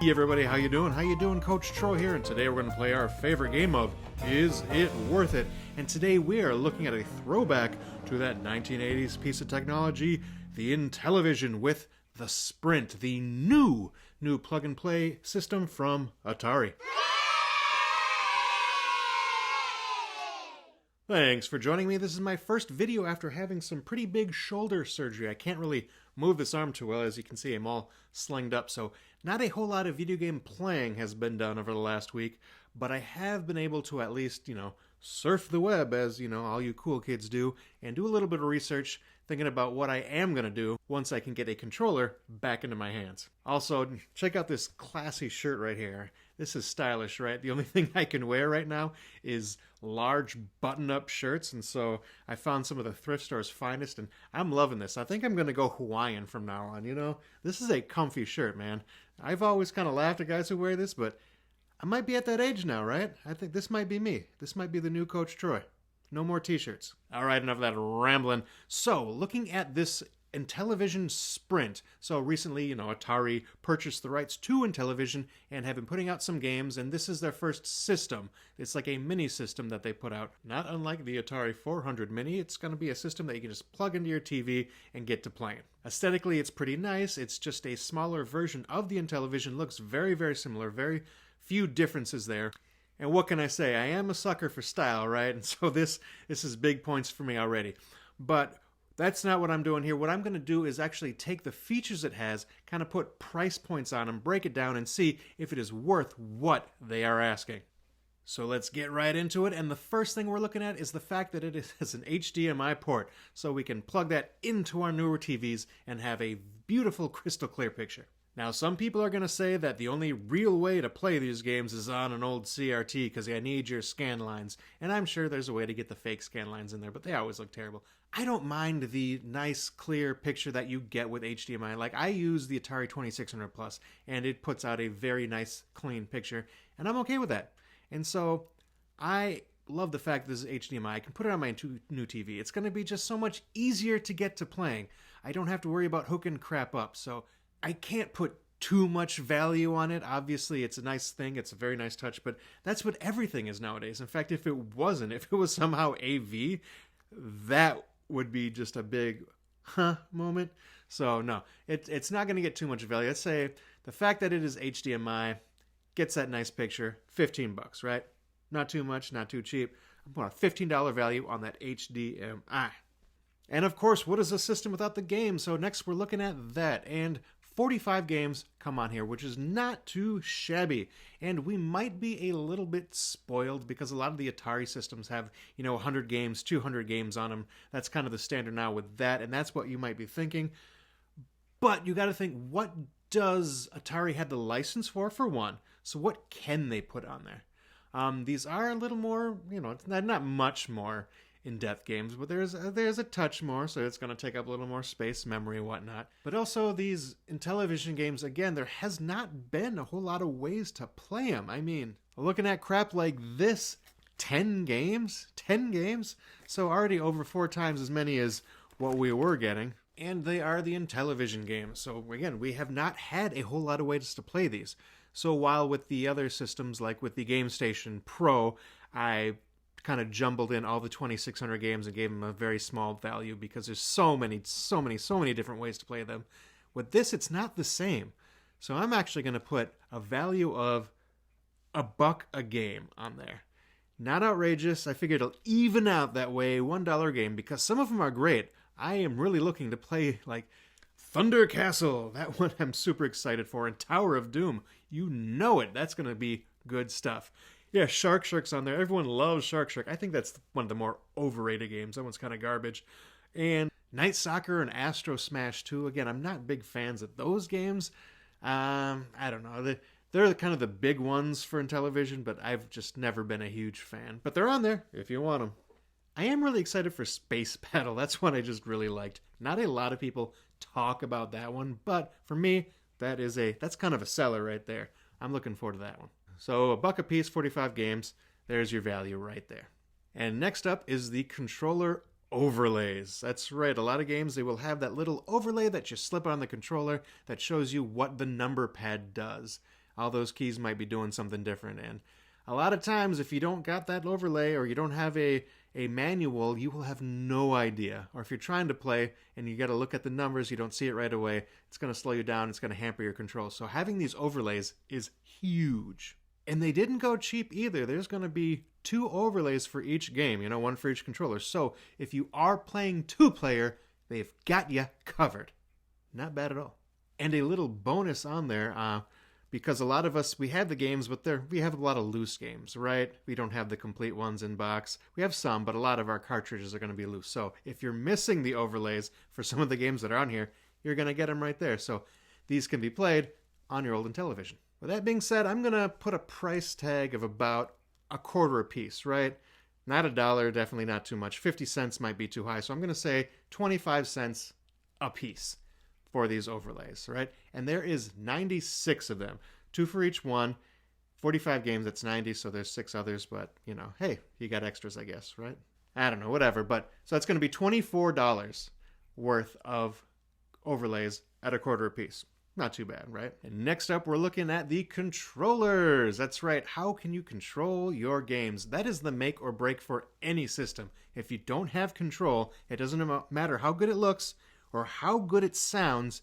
Hey everybody, how you doing? How you doing? Coach Troy here, and today we're going to play our favorite game of Is It Worth It? And today we are looking at a throwback to that 1980s piece of technology, the Intellivision with the Sprint, the new plug-and-play system from Atari. Thanks for joining me. This is my first video after having some pretty big shoulder surgery. I can't really move this arm too well. As you can see, I'm all slinged up, so not a whole lot of video game playing has been done over the last week, but I have been able to at least, surf the web, as, all you cool kids do, and do a little bit of research thinking about what I am going to do once I can get a controller back into my hands. Also, check out this classy shirt right here. This is stylish, right? The only thing I can wear right now is large button-up shirts, and so I found some of the thrift store's finest, and I'm loving this. I think I'm going to go Hawaiian from now on, This is a comfy shirt, man. I've always kind of laughed at guys who wear this, but I might be at that age now, right? I think this might be me. This might be the new Coach Troy. No more t-shirts. All right, enough of that rambling. So, looking at this Intellivision Sprint. So recently, Atari purchased the rights to Intellivision and have been putting out some games, and this is their first system. It's like a mini system that they put out. Not unlike the Atari 400 Mini, it's going to be a system that you can just plug into your TV and get to playing. Aesthetically, it's pretty nice. It's just a smaller version of the Intellivision. Looks very, very similar. Very few differences there. And what can I say? I am a sucker for style, right? And so this is big points for me already. But that's not what I'm doing here. What I'm going to do is actually take the features it has, kind of put price points on them, break it down, and see if it is worth what they are asking. So let's get right into it. And the first thing we're looking at is the fact that it has an HDMI port. So we can plug that into our newer TVs and have a beautiful crystal clear picture. Now, some people are going to say that the only real way to play these games is on an old CRT because I need your scan lines. And I'm sure there's a way to get the fake scan lines in there, but they always look terrible. I don't mind the nice, clear picture that you get with HDMI. Like, I use the Atari 2600 Plus, and it puts out a very nice, clean picture, and I'm okay with that. And so, I love the fact that this is HDMI. I can put it on my new TV. It's going to be just so much easier to get to playing. I don't have to worry about hooking crap up, so I can't put too much value on it. Obviously, it's a nice thing. It's a very nice touch, but that's what everything is nowadays. In fact, if it was somehow AV, that would be just a big moment. So no, it's not going to get too much value. Let's say the fact that it is HDMI gets that nice picture, $15, right? Not too much, not too cheap. I'm putting a $15 value on that HDMI. And of course, what is a system without the game? So next we're looking at that, and 45 games come on here, which is not too shabby. And we might be a little bit spoiled because a lot of the Atari systems have, 100 games, 200 games on them. That's kind of the standard now with that, and that's what you might be thinking. But you got to think, what does Atari have the license for one? So what can they put on there? These are a little more, not much more in-depth games, but there's a touch more, so it's going to take up a little more space, memory, and whatnot. But also, these Intellivision games, again, there has not been a whole lot of ways to play them. I mean, looking at crap like this, 10 games? 10 games? So already over 4 times as many as what we were getting. And they are the Intellivision games. So again, we have not had a whole lot of ways to play these. So while with the other systems, like with the Game Station Pro, I kind of jumbled in all the 2600 games and gave them a very small value because there's so many different ways to play them. With this, it's not the same. So I'm actually going to put a value of $1 a game on there. Not outrageous. I figured it'll even out that way, $1 game, because some of them are great. I am really looking to play like Thunder Castle. That one I'm super excited for. And Tower of Doom. You know it. That's going to be good stuff. Yeah, Shark's on there. Everyone loves Shark. I think that's one of the more overrated games. That one's kind of garbage. And Night Soccer and Astro Smash 2. Again, I'm not big fans of those games. I don't know. They're kind of the big ones for Intellivision, but I've just never been a huge fan. But they're on there if you want them. I am really excited for Space Battle. That's one I just really liked. Not a lot of people talk about that one, but for me, that's kind of a seller right there. I'm looking forward to that one. So $1 a piece, 45 games. There's your value right there. And next up is the controller overlays. That's right, a lot of games, they will have that little overlay that you slip on the controller that shows you what the number pad does. all those keys might be doing something different. And a lot of times, if you don't got that overlay or you don't have a manual, you will have no idea. Or if you're trying to play and you got to look at the numbers, you don't see it right away, it's going to slow you down, it's going to hamper your control. So having these overlays is huge. And they didn't go cheap either. There's going to be 2 overlays for each game, one for each controller. So if you are playing 2-player, they've got you covered. Not bad at all. And a little bonus on there, because a lot of us, we have the games, but we have a lot of loose games, right? We don't have the complete ones in box. We have some, but a lot of our cartridges are going to be loose. So if you're missing the overlays for some of the games that are on here, you're going to get them right there. So these can be played on your old Intellivision. With that being said, I'm going to put a price tag of about $0.25 a piece, right? Not $1, definitely not too much. 50 cents might be too high. So I'm going to say 25 cents a piece for these overlays, right? And there is 96 of them, 2 for each one, 45 games, that's 90, so there's 6 others, but, hey, you got extras, I guess, right? I don't know, whatever, but, so that's going to be $24 worth of overlays at $0.25 a piece. Not too bad, right? And next up, we're looking at the controllers. That's right, how can you control your games? That is the make or break for any system. If you don't have control, it doesn't matter how good it looks, or how good it sounds,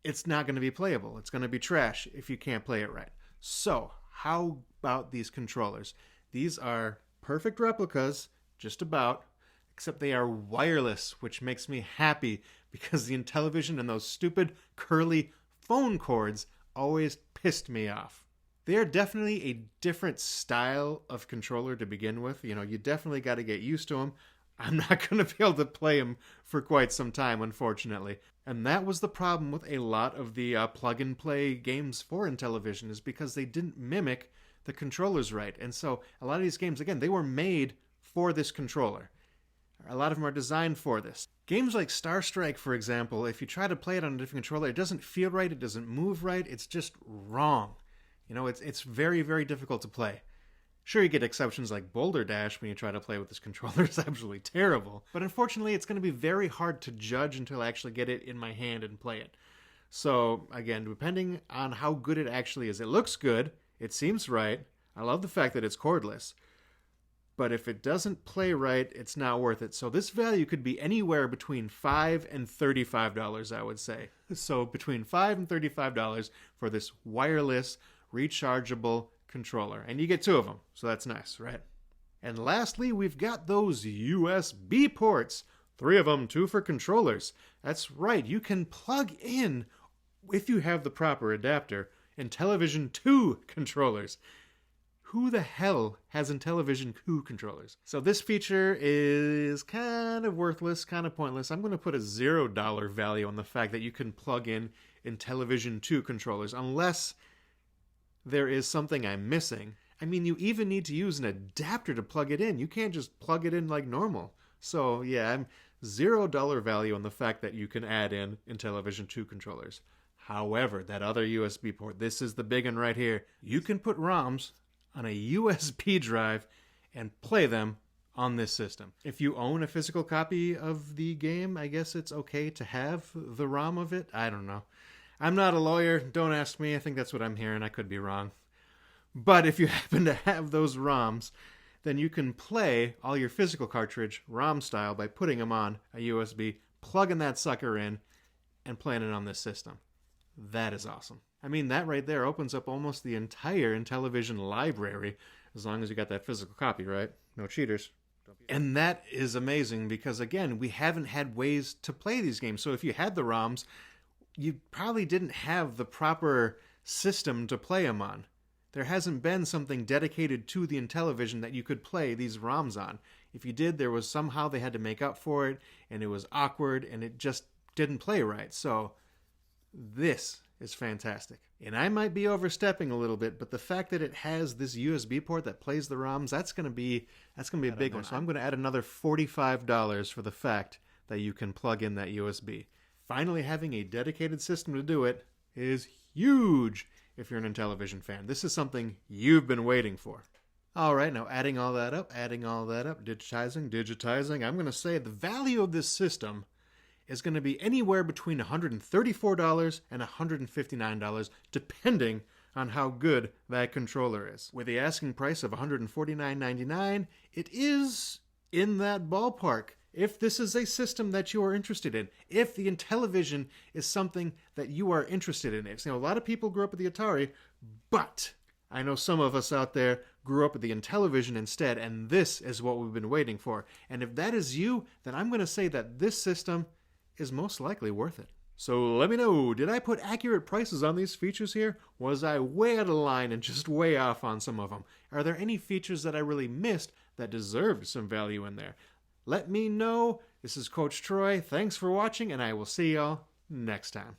it's not going to be playable. It's going to be trash if you can't play it right. So, how about these controllers? These are perfect replicas, just about, except they are wireless, which makes me happy because the Intellivision and those stupid curly phone cords always pissed me off. They are definitely a different style of controller to begin with. You definitely got to get used to them. I'm not going to be able to play them for quite some time, unfortunately. And that was the problem with a lot of the plug-and-play games for Intellivision, is because they didn't mimic the controllers right. And so a lot of these games, again, they were made for this controller. A lot of them are designed for this. Games like Star Strike, for example, if you try to play it on a different controller, it doesn't feel right, it doesn't move right, it's just wrong. It's very, very difficult to play. Sure, you get exceptions like Boulder Dash when you try to play with this controller. It's absolutely terrible. But unfortunately, it's going to be very hard to judge until I actually get it in my hand and play it. So, again, depending on how good it actually is. It looks good. It seems right. I love the fact that it's cordless. But if it doesn't play right, it's not worth it. So this value could be anywhere between $5 and $35, I would say. So between $5 and $35 for this wireless, rechargeable controller. And you get 2 of them, so that's nice, right? And lastly, we've got those USB ports. 3 of them, 2 for controllers. That's right, you can plug in, if you have the proper adapter, Intellivision II controllers. Who the hell has Intellivision II controllers? So this feature is kind of worthless, kind of pointless. I'm going to put a $0 value on the fact that you can plug in Intellivision II controllers, unless there is something I'm missing. I mean, you even need to use an adapter to plug it in. You can't just plug it in like normal. So yeah, I'm $0 value on the fact that you can add in Intellivision II controllers. However, that other USB port, this is the big one right here. You can put ROMs on a USB drive and play them on this system. If you own a physical copy of the game, I guess it's okay to have the ROM of it. I don't know. I'm not a lawyer. Don't ask me. I think that's what I'm hearing. I could be wrong. But if you happen to have those ROMs, then you can play all your physical cartridge ROM style by putting them on a USB, plugging that sucker in, and playing it on this system. That is awesome. I mean, that right there opens up almost the entire Intellivision library, as long as you got that physical copy, right? No cheaters. And that is amazing because, again, we haven't had ways to play these games. So if you had the ROMs, you probably didn't have the proper system to play them on. There hasn't been something dedicated to the Intellivision that you could play these ROMs on. If you did, there was somehow they had to make up for it, and it was awkward, and it just didn't play right. So this is fantastic. And I might be overstepping a little bit, but the fact that it has this USB port that plays the ROMs, that's going to be a big one. So I'm going to add another $45 for the fact that you can plug in that USB. Finally having a dedicated system to do it is huge if you're an Intellivision fan. This is something you've been waiting for. All right, now adding all that up, digitizing, I'm going to say the value of this system is going to be anywhere between $134 and $159, depending on how good that controller is. With the asking price of $149.99, it is in that ballpark. If this is a system that you are interested in, if the Intellivision is something that you are interested in. It's, a lot of people grew up with the Atari, but I know some of us out there grew up with the Intellivision instead, and this is what we've been waiting for. And if that is you, then I'm going to say that this system is most likely worth it. So let me know, did I put accurate prices on these features here? Was I way out of line and just way off on some of them? Are there any features that I really missed that deserved some value in there? Let me know. This is Coach Troy. Thanks for watching, and I will see y'all next time.